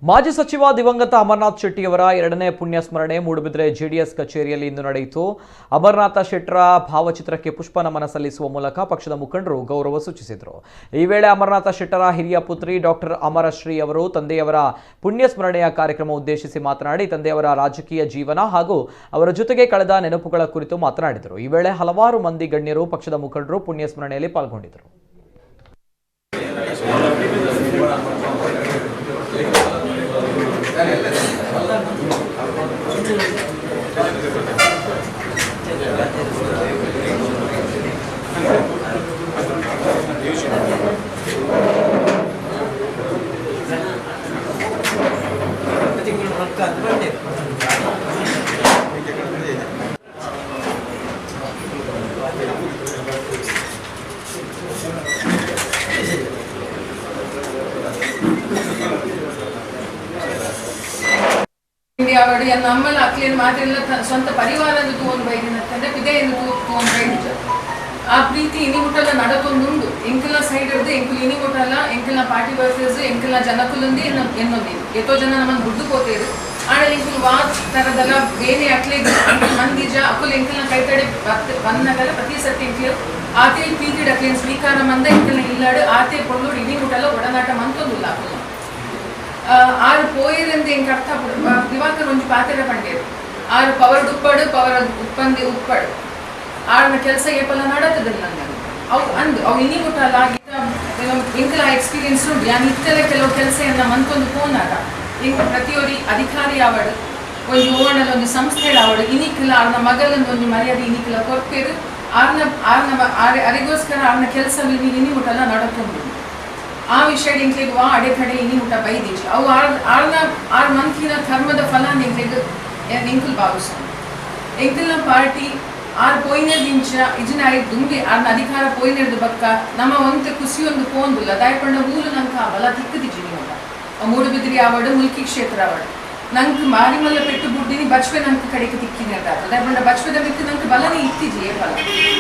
ಮಾಜಿ ಸಚಿವ ದಿವಂಗತ ಅಮರನಾಥ್ ಶೆಟ್ಟಿಯವರ ಎರಡನೇ ಪುಣ್ಯ ಸ್ಮರಣೆ ಮೂಡುಬಿದ್ರೆ ಜೆಡಿಎಸ್ ಕಚೇರಿಯಲ್ಲಿ ಇಂದು ನಡೆಯಿತು. ಅಮರನಾಥ ಶೆಟ್ಟರ ಭಾವಚಿತ್ರಕ್ಕೆ ಪುಷ್ಪ ನಮನ ಸಲ್ಲಿಸುವ ಮೂಲಕ ಪಕ್ಷದ ಮುಖಂಡರು ಗೌರವ ಸೂಚಿಸಿದರು. ಈ ವೇಳೆ ಅಮರನಾಥ ಶೆಟ್ಟರ ಹಿರಿಯ ಪುತ್ರಿ ಡಾಕ್ಟರ್ ಅಮರಶ್ರೀ ಅವರು ತಂದೆಯವರ ಪುಣ್ಯ ಸ್ಮರಣೆಯ ಕಾರ್ಯಕ್ರಮ ಉದ್ದೇಶಿಸಿ ಮಾತನಾಡಿ ತಂದೆಯವರ ರಾಜಕೀಯ ಜೀವನ ಹಾಗೂ ಅವರ ಜೊತೆಗೆ ಕಳೆದ ನೆನಪುಗಳ ಕುರಿತು ಮಾತನಾಡಿದರು. ಈ ವೇಳೆ ಹಲವಾರು ಮಂದಿ ಗಣ್ಯರು ಪಕ್ಷದ ಮುಖಂಡರು ಪುಣ್ಯ ಸ್ಮರಣೆಯಲ್ಲಿ ಪಾಲ್ಗೊಂಡಿದ್ದರು. ನಮ್ಮಲ್ಲಿ ಅಕ್ಲೇನು ಮಾತೆಲ್ಲ ಸ್ವಂತ ಪರಿವಾರದ ತಗೊಂಡ್ಬೈದಿನಂತಂದ್ರೆ ಪಿದೆಯನ್ನು ತಗೊಂಡ್ಬೈದಿದ್ದ ಆ ಪ್ರೀತಿ ಇನಿಮುಟ್ಟಲ್ಲ ನಡತೊಂದುಂಡು ಎಂಕಲ್ನ ಸೈಡ್ ಇರ್ದು ಎಂಕಲ್ ಇನಿಮುಟ್ಟಲ್ಲ ಎಂಕಲ್ನ ಪಾರ್ಟಿ ವರ್ಕರ್ಸ್ ಎಂಕಲ್ನ ಜನಕುಲುಂದಿ ಎನ್ನೊಂದಿದ್ದು ಎಷ್ಟೋ ಜನ ನಮ್ಮನ್ನು ದುಡ್ಡು ಕೋತೇರು ಆಮೇಲೆ ಎಂಕಲ್ ವಾಚ್ ತರದಲ್ಲ ಬೇನೆ ಅಕ್ಲೆ ಮಂದಿಜ ಅಕ್ಕುಲ್ ಎಂಕಲ್ನ ಕೈತಡೆ ಬಂದಾಗಲ್ಲ ಪ್ರತಿ ಸತಿ ಎಂಕಲ್ ಆತೆ ಪ್ರೀತಿ ಅಕ್ಲೇನು ಸ್ವೀಕಾರ ಮಂದ ಎಂಕಲ್ನ ಇಲ್ಲಾಡು ಆತೆ ಕೊಂಡೋಡು ಇನಿಮುಟ್ಟಲ್ಲ ಒಡನಾಟ ಮಂತೊಂದಿಲ್ಲ ಅಕ್ಕಲು ಆರು ಪೋಯರಿಂದ ಎಂಕ ಅರ್ಥ ದಿವಾಕರ್ ಒಂಜಿ ಪಾತ್ರೆ ಪಂಡೇರು ಆರು ಪವರ್ ದುಪ್ಪಡು ಪವರ್ ಉಪ್ಪಂದಿ ಉಪ್ಪಡು ಆರ್ನ ಕೆಲಸ ಏಪಲ್ಲ ನಡತದಿಲ್ಲ ನನಗೆ ಅವು ಇನ್ನಿ ಮುಟ್ಟಲ್ಲ ಎಂಕಲ ಎಕ್ಸ್ಪೀರಿಯನ್ಸ್ ಉಂಟು ಯಾನ್ ಇತ್ತೆಲ್ಲ ಕೆಲವು ಕೆಲಸ ಮಂತೊಂದು ಪೋನಾಗ ಎಂಕ ಪ್ರತಿಯೊರಿ ಅಧಿಕಾರಿ ಆವಡು ಒಂದು ಓಣಲ್ಲಿ ಒಂದು ಸಂಸ್ಥೆ ಆವಡು ಇನಿಕ್ಕಿಲ್ಲ ಆರ್ನ ಮಗಲೊಂದು ಒಂದು ಮರ್ಯಾದೆ ಇನಿಕ್ಕಿಲ್ಲ ಕೊರ್ಪೇರು ಅರಿಗೋಸ್ಕರ ಆರ್ನ ಕೆಲಸ ಇನ್ನಿ ಮುಟ್ಟಲ್ಲ ನಡತೊಂದು ಆ ವಿಷಯ ಎಂಕ್ಲೆಗ್ ಅಡೆತಡೆ ಇನಿ ಊಟ ಬೈದೀಜ್ ಅವು ಆರ್ ಮಂತಿನ ಧರ್ಮದ ಫಲ ಎಂಕಲ್ ಭಾವಿಸ ಎಂಕಲ್ನ ಪಾರ್ಟಿ ಆರ್ ಪೋಯ್ನದಿಂಚ ಇಜಿನ ಐದು ದುಂಬಿ ಆರ್ನ ಅಧಿಕಾರ ಪೋಯ್ನರ್ದು ಬಕ್ಕ ನಮ್ಮ ಒಂತೆ ಖುಷಿ ಒಂದು ಪೋಂದಿಲ್ಲ ದಾಯಪಂಡ ಊರು ನಂಗೆ ಆ ಬಲ ತಿಕ್ಕದಿಜಿ ನೀವು ಮೂಡುಬಿದ್ರಿ ಆವಡು ಮುಲ್ಕಿ ಕ್ಷೇತ್ರ ಆವಡು ನಂಗೆ ಮಾರಿಮಲ್ಲ ಪೆಟ್ಟು ಬುಡ್ಡಿನಿ ಬಚ್ವೆ ನಂಗೆ ಕಡೆಗೆ ತಿಕ್ಕಿನಿರ್ದಾತ ದಾಯಪಂಡ ಬಚ್ವೆದ ಮಿತ್ತು ನಂಗೆ ಬಲನೇ ಇತ್ತಿಜಿ ಏಪಲ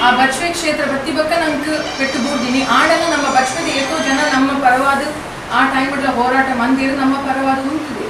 ಆ ಬಚ್ವೆ ಕ್ಷೇತ್ರ ಬತ್ತಿ ಬಕ್ಕ ನಂಗೆ ಪೆಟ್ಟು ಬುಡ್ಡಿನಿ ಆಡಲ್ಲ ನಮ್ಮ ಬಚ್ವೆದ ಏತೋ ಜನ ನಮ್ಮ ಪರವಾದ ಆ ಟೈಮ್ ಹೋರಾಟ ಮಂದಿರು ನಮ್ಮ ಪರವಾದ ಉಂಟು